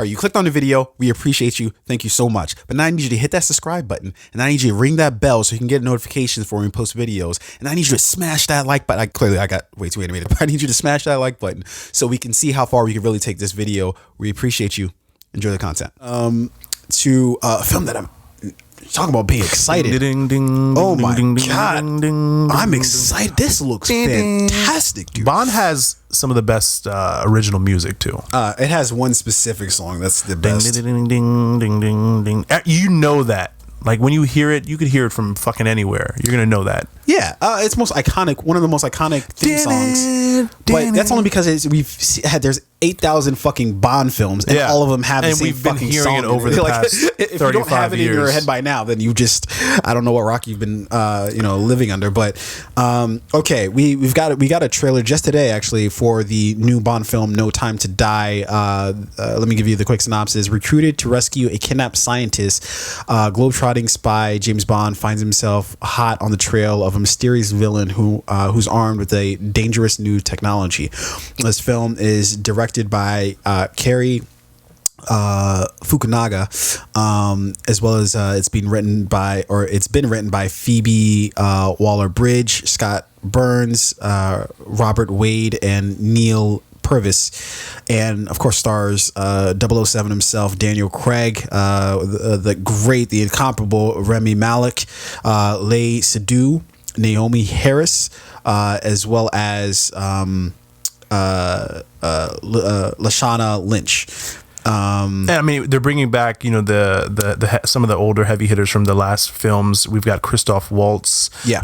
or you clicked on the video. We appreciate you. Thank you so much. But now I need you to hit that subscribe button, and I need you to ring that bell so you can get notifications for when we post videos. And I need you to smash that like button. Clearly, I got way too animated, but I need you to smash that like button so we can see how far we can really take this video. We appreciate you. Enjoy the content. To a film that I'm talking about being excited. Oh my God. I'm excited. This looks fantastic, dude. Bond has some of the best original music too. It has one specific song that's the best. Ding, ding, ding, ding, ding, ding. You know that. Like when you hear it, you could hear it from fucking anywhere. You're going to know that. Yeah, it's most iconic, one of the most iconic theme songs. But that's only because there's 8,000 fucking Bond films, and all of them have the same fucking song. And we've been hearing it over the past 35 years. If you don't have it in your head by now, then you just, I don't know what rock you've been, living under. But okay, we got a trailer just today actually for the new Bond film, No Time to Die. Let me give you the quick synopsis. Recruited to rescue a kidnapped scientist, globetrotting spy James Bond finds himself hot on the trail of a mysterious villain who's armed with a dangerous new technology. This film is directed by Cary Fukunaga, as well as it's been written by Phoebe Waller-Bridge, Scott Burns, Robert Wade, and Neil Purvis, and of course stars 007 himself, Daniel Craig, the incomparable Rami Malek, Leigh Sadu, Naomi Harris, as well as Lashana Lynch. And I mean, they're bringing back, the some of the older heavy hitters from the last films. We've got Christoph Waltz. Yeah.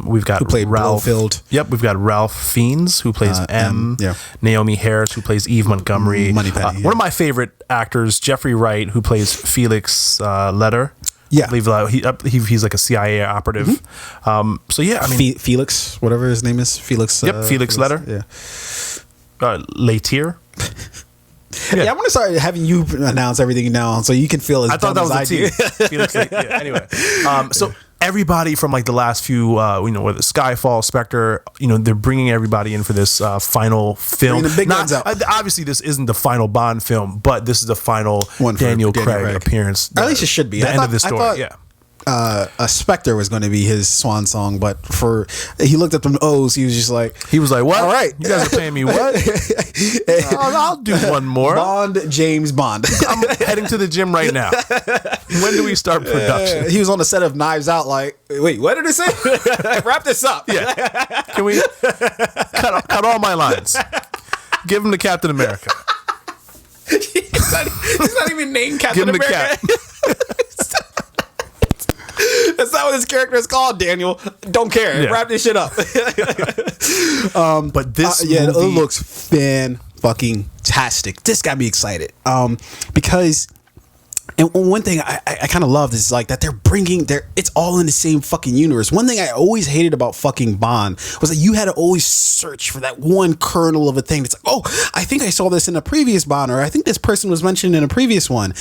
We've got who played Ralph Blofeld. Yep. We've got Ralph Fiennes, who plays M. Yeah. Naomi Harris, who plays Eve Montgomery. Moneypenny, One of my favorite actors, Jeffrey Wright, who plays Felix Leiter. Yeah, I believe he's like a CIA operative. Mm-hmm. So yeah, I mean, Felix, whatever his name is, Felix. Felix Leiter. Yeah. Leiter. Yeah, I'm gonna start having you announce everything now, so you can feel as I thought that was I the team. Felix, anyway, so everybody from like the last few, whether Skyfall, Spectre, they're bringing everybody in for this final film. Bringing the big guns out. Obviously, this isn't the final Bond film, but this is the final Daniel Craig appearance. Or at least it should be. The end of the story. A Spectre was going to be his swan song, but he looked at them O's. He was like, what? All right, you guys are paying me what? I'll do one more. Bond, James Bond. I'm heading to the gym right now. When do we start production? He was on the set of Knives Out. Like, wait, what did it say? Wrap this up. Yeah. Can we cut all my lines? Give them to Captain America. He's not even named Captain America. Give him the Cap. That's not what his character is called, Daniel. Don't care. Yeah. Wrap this shit up. But this movie, it looks fan-fucking-tastic. This got me excited. Because, and one thing I kind of love is like that it's all in the same fucking universe. One thing I always hated about fucking Bond was that you had to always search for that one kernel of a thing that's like, oh, I think I saw this in a previous Bond, or I think this person was mentioned in a previous one.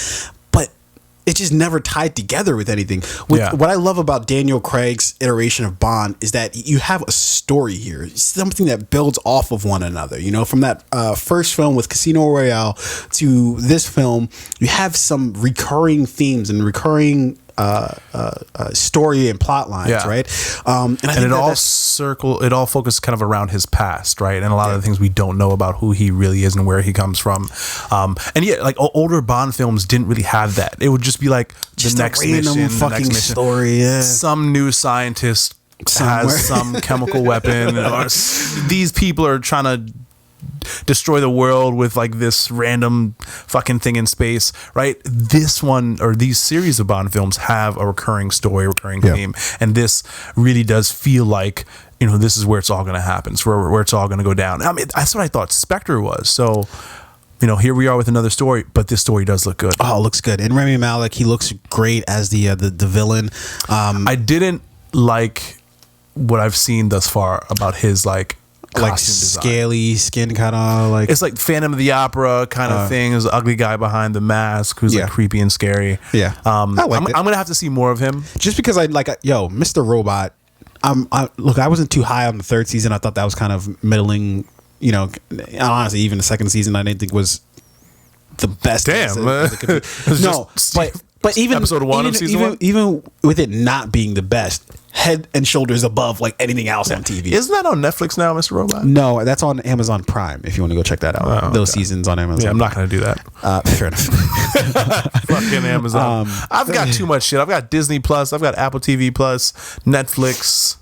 It just never tied together with anything. What I love about Daniel Craig's iteration of Bond is that you have a story here, something that builds off of one another. From that first film with Casino Royale to this film, you have some recurring themes and recurring story and plot lines, right? And it all focuses kind of around his past, right? And a lot of the things we don't know about who he really is and where he comes from. Like older Bond films didn't really have that. It would just be like just the next random mission, fucking story. Yeah. Some new scientist has some chemical weapon, or these people are trying to destroy the world with like this random fucking thing in space, right? This one, or these series of Bond films, have a recurring story, recurring theme, and this really does feel like this is where it's all going to happen. It's where it's all going to go down. I mean, that's what I thought Spectre was. So here we are with another story, but this story does look good. Oh, it looks good. And Rami Malek, he looks great as the villain. I didn't like what I've seen thus far about his like scaly skin, kind of like, it's like Phantom of the Opera kind of thing. There's an ugly guy behind the mask who's like creepy and scary. I'm gonna have to see more of him, just because I like Mr. Robot. Look, I wasn't too high on the third season. I thought that was kind of middling. Honestly, even the second season I didn't think was the best. Damn. As it could be. No, but even episode 1 of season 1? Even with it not being the best, head and shoulders above like anything else on TV. Isn't that on Netflix now, Mr. Robot? No, that's on Amazon Prime. If you want to go check that out, those seasons on Amazon. Yeah, I'm not going to do that. Fair enough. Fucking Amazon. I've got too much shit. I've got Disney Plus. I've got Apple TV Plus, Netflix.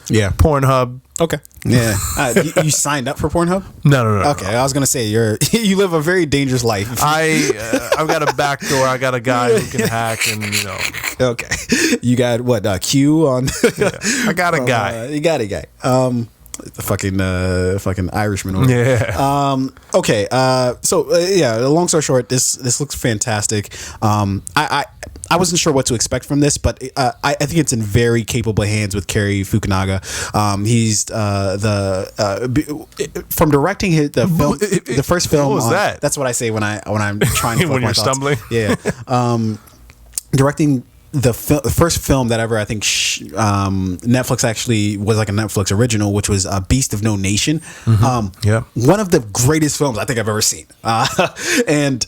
Yeah, Pornhub. Okay. Yeah. You signed up for Pornhub? No. Okay, I was gonna say you live a very dangerous life. I've got a back door. I got a guy who can hack, and Okay. You got what? Q on. I got a guy. You got a guy. The fucking Irishman. Over. Yeah. Okay. Yeah. Long story short, this looks fantastic. I wasn't sure what to expect from this, but I think it's in very capable hands with Cary Fukunaga. He's from directing the first film. What was that? That's what I say when I'm trying to when you're stumbling. Yeah. Directing the first film that ever I think Netflix actually was like a Netflix original, which was Beast of No Nation. One of the greatest films I think I've ever seen. And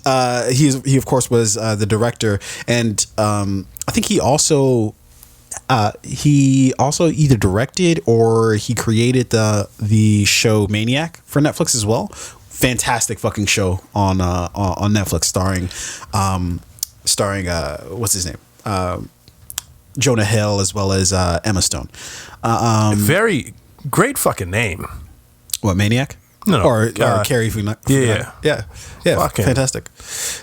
he of course was the director, and I think he also either directed or he created the show Maniac for Netflix as well. Fantastic fucking show on Netflix, starring what's his name? Jonah Hill as well as Emma Stone. Very great fucking name. What, Maniac? No. Or Cary Fukunaga. Yeah. Fucking fantastic.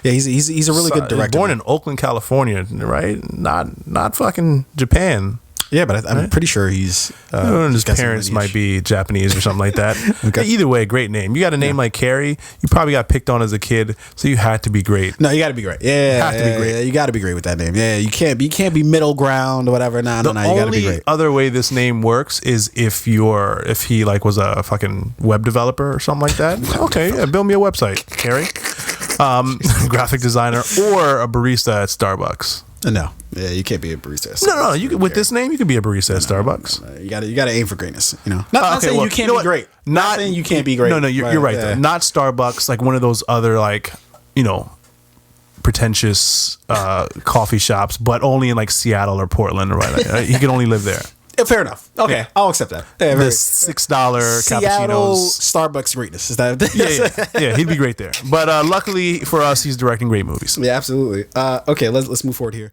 Yeah, he's a really good director. Born in Oakland, California, right? Not fucking Japan. Yeah, but I'm pretty sure he's. His parents might be Japanese or something like that. Okay. Either way, great name. You got a name like Cary. You probably got picked on as a kid, so you had to be great. No, you got to be great. Yeah, have to be great. Yeah, you got to be great with that name. Yeah, you can't be middle ground or whatever. No, you got to be great. The other way this name works is if he like was a fucking web developer or something like that. Okay, yeah, build me a website, Cary. Graphic designer or a barista at Starbucks. No, yeah, you can't be a barista. At No. You could, with this name, you could be a barista at Starbucks. No, you got to aim for greatness. Not saying you can't be great. Not saying you can't be great. No, you're right though. Not Starbucks, like one of those other like pretentious coffee shops, but only in like Seattle or Portland or whatever. You can only live there. Fair enough. Okay, yeah. I'll accept that. Yeah, the $6 Seattle cappuccinos. Starbucks greatness. Is that? Yeah, he'd be great there. But luckily for us, he's directing great movies. Yeah, absolutely. Okay, let's move forward here.